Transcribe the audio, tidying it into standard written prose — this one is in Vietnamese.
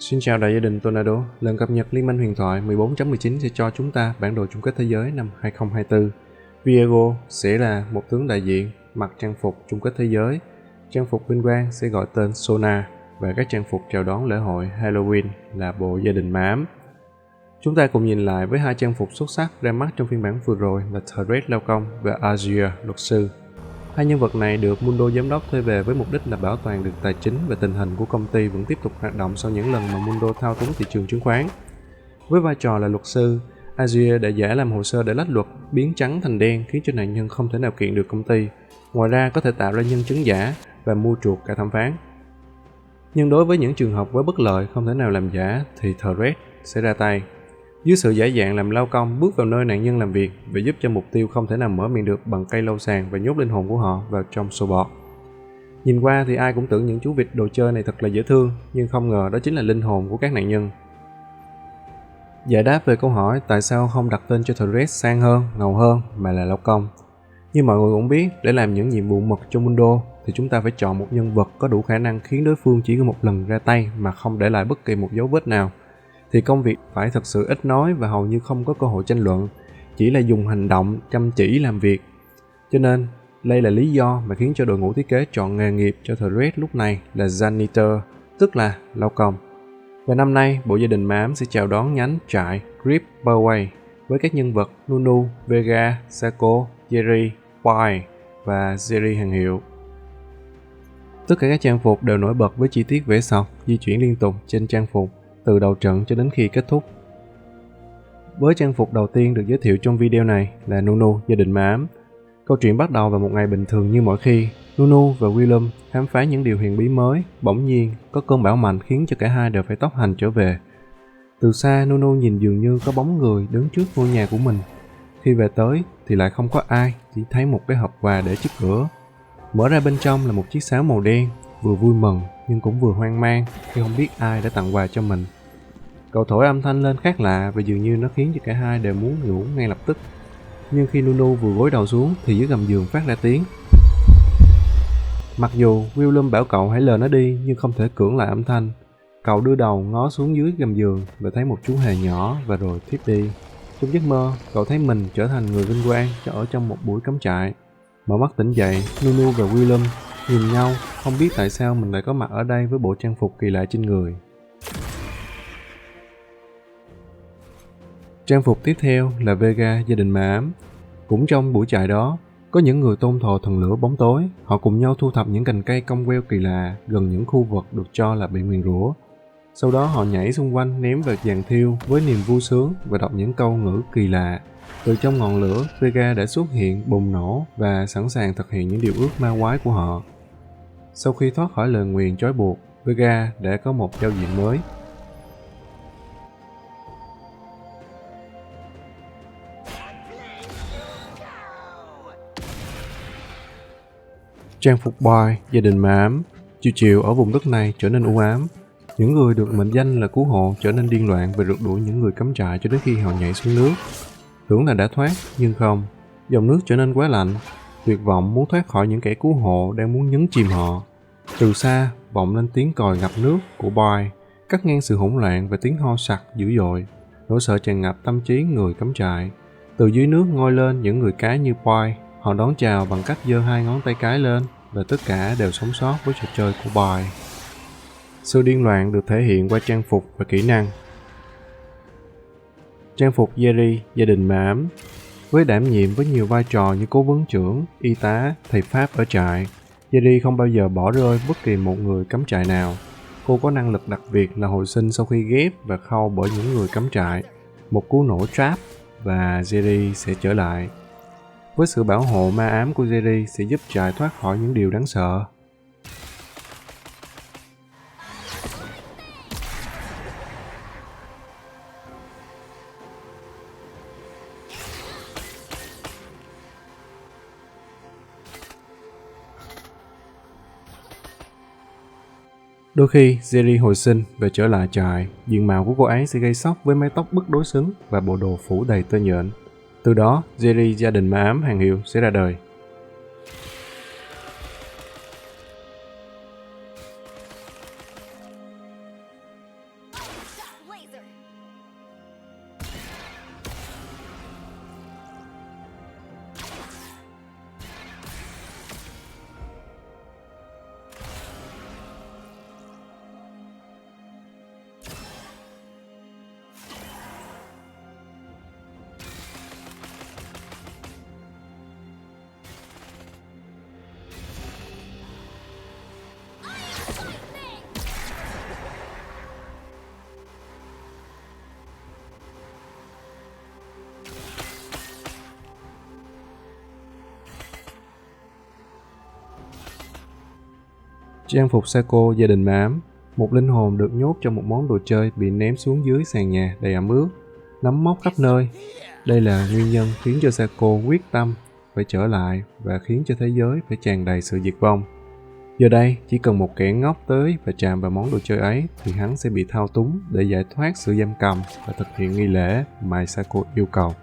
Xin chào đại gia đình Tornado. Lần cập nhật Liên minh huyền thoại 14.19 sẽ cho chúng ta bản đồ chung kết thế giới năm 2024. Viego sẽ là một tướng đại diện mặc trang phục chung kết thế giới. Trang phục vinh quang sẽ gọi tên Sona và các trang phục chào đón lễ hội Halloween là bộ gia đình ma ám. Chúng ta cùng nhìn lại với hai trang phục xuất sắc ra mắt trong phiên bản vừa rồi là Thread lao công và Azure luật sư. Hai nhân vật này được Mundo giám đốc thuê về với mục đích là bảo toàn được tài chính và tình hình của công ty vẫn tiếp tục hoạt động sau những lần mà Mundo thao túng thị trường chứng khoán. Với vai trò là luật sư, Azure đã giả làm hồ sơ để lách luật, biến trắng thành đen khiến cho nạn nhân không thể nào kiện được công ty. Ngoài ra có thể tạo ra nhân chứng giả và mua chuộc cả thẩm phán. Nhưng đối với những trường hợp quá bất lợi không thể nào làm giả thì Thread sẽ ra tay. Dưới sự giả dạng làm lao công bước vào nơi nạn nhân làm việc và giúp cho mục tiêu không thể nào mở miệng được bằng cây lâu sàn và nhốt linh hồn của họ vào trong xô bọt. Nhìn qua thì ai cũng tưởng những chú vịt đồ chơi này thật là dễ thương, nhưng không ngờ đó chính là linh hồn của các nạn nhân. Giải đáp về câu hỏi tại sao không đặt tên cho Thread sang hơn, ngầu hơn mà là lao công. Như mọi người cũng biết, để làm những nhiệm vụ mật cho Mundo thì chúng ta phải chọn một nhân vật có đủ khả năng khiến đối phương chỉ có một lần ra tay mà không để lại bất kỳ một dấu vết nào. Thì công việc phải thật sự ít nói và hầu như không có cơ hội tranh luận, chỉ là dùng hành động chăm chỉ làm việc. Cho nên, đây là lý do mà khiến cho đội ngũ thiết kế chọn nghề nghiệp cho Thread lúc này là Janitor, tức là lao công. Và năm nay, bộ gia đình ma ám sẽ chào đón nhánh trại Grip Barway với các nhân vật Nunu, Vega, Sako, Jerry, Pai và Jerry hàng hiệu. Tất cả các trang phục đều nổi bật với chi tiết vẽ sọc, di chuyển liên tục trên trang phục từ đầu trận cho đến khi kết thúc. Với trang phục đầu tiên được giới thiệu trong video này là Nunu, gia đình ma ám. Câu chuyện bắt đầu vào một ngày bình thường như mọi khi. Nunu và William khám phá những điều huyền bí mới. Bỗng nhiên, có cơn bão mạnh khiến cho cả hai đều phải tốc hành trở về. Từ xa, Nunu nhìn dường như có bóng người đứng trước ngôi nhà của mình. Khi về tới thì lại không có ai, chỉ thấy một cái hộp quà để trước cửa. Mở ra bên trong là một chiếc sáo màu đen, vừa vui mừng nhưng cũng vừa hoang mang khi không biết ai đã tặng quà cho mình. Cậu thổi âm thanh lên khác lạ và dường như nó khiến cho cả hai đều muốn ngủ ngay lập tức. Nhưng khi Nunu vừa gối đầu xuống thì dưới gầm giường phát ra tiếng. Mặc dù William bảo cậu hãy lờ nó đi nhưng không thể cưỡng lại âm thanh. Cậu đưa đầu ngó xuống dưới gầm giường và thấy một chú hề nhỏ và rồi thiếp đi. Trong giấc mơ, cậu thấy mình trở thành người vinh quang ở trong một buổi cắm trại. Mở mắt tỉnh dậy, Nunu và William nhìn nhau, không biết tại sao mình lại có mặt ở đây với bộ trang phục kỳ lạ trên người. Trang phục tiếp theo là Vega, gia đình ma ám. Cũng trong buổi trại đó, có những người tôn thờ thần lửa bóng tối. Họ cùng nhau thu thập những cành cây cong queo kỳ lạ gần những khu vực được cho là bị nguyền rủa. Sau đó họ nhảy xung quanh ném vào giàn thiêu với niềm vui sướng và đọc những câu ngữ kỳ lạ. Từ trong ngọn lửa, Vega đã xuất hiện bùng nổ và sẵn sàng thực hiện những điều ước ma quái của họ. Sau khi thoát khỏi lời nguyền trói buộc, Vega đã có một giao diện mới. Trang phục boy, gia đình ma ám. Chiều ở vùng đất này trở nên u ám. Những người được mệnh danh là cứu hộ trở nên điên loạn và rượt đuổi những người cắm trại cho đến khi họ nhảy xuống nước. Tưởng là đã thoát, nhưng không. Dòng nước trở nên quá lạnh. Tuyệt vọng muốn thoát khỏi những kẻ cứu hộ đang muốn nhấn chìm họ. Từ xa, vọng lên tiếng còi ngập nước của boy, cắt ngang sự hỗn loạn và tiếng ho sặc dữ dội. Nỗi sợ tràn ngập tâm trí người cắm trại. Từ dưới nước ngoi lên những người cá như boy. Họ đón chào bằng cách giơ hai ngón tay cái lên và tất cả đều sống sót với trò chơi của boy. Sự điên loạn được thể hiện qua trang phục và kỹ năng. Trang phục Jerry, gia đình ma ám. Với đảm nhiệm với nhiều vai trò như cố vấn trưởng, y tá, thầy pháp ở trại, Jerry không bao giờ bỏ rơi bất kỳ một người cắm trại nào. Cô có năng lực đặc biệt là hồi sinh sau khi ghép và khâu bởi những người cắm trại. Một cú nổ trap và Jerry sẽ trở lại. Với sự bảo hộ ma ám của Jerry sẽ giúp trại thoát khỏi những điều đáng sợ. Đôi khi, Jerry hồi sinh và trở lại trại, diện mạo của cô ấy sẽ gây sốc với mái tóc bất đối xứng và bộ đồ phủ đầy tơ nhện. Từ đó, Jerry, gia đình ma ám hàng hiệu sẽ ra đời. Trang phục Sako gia đình ma ám. Một linh hồn được nhốt trong một món đồ chơi bị ném xuống dưới sàn nhà đầy ẩm ướt, nấm mốc khắp nơi. Đây là nguyên nhân khiến cho Sako quyết tâm phải trở lại và khiến cho thế giới phải tràn đầy sự diệt vong. Giờ đây, chỉ cần một kẻ ngốc tới và chạm vào món đồ chơi ấy thì hắn sẽ bị thao túng để giải thoát sự giam cầm và thực hiện nghi lễ mà Sako yêu cầu.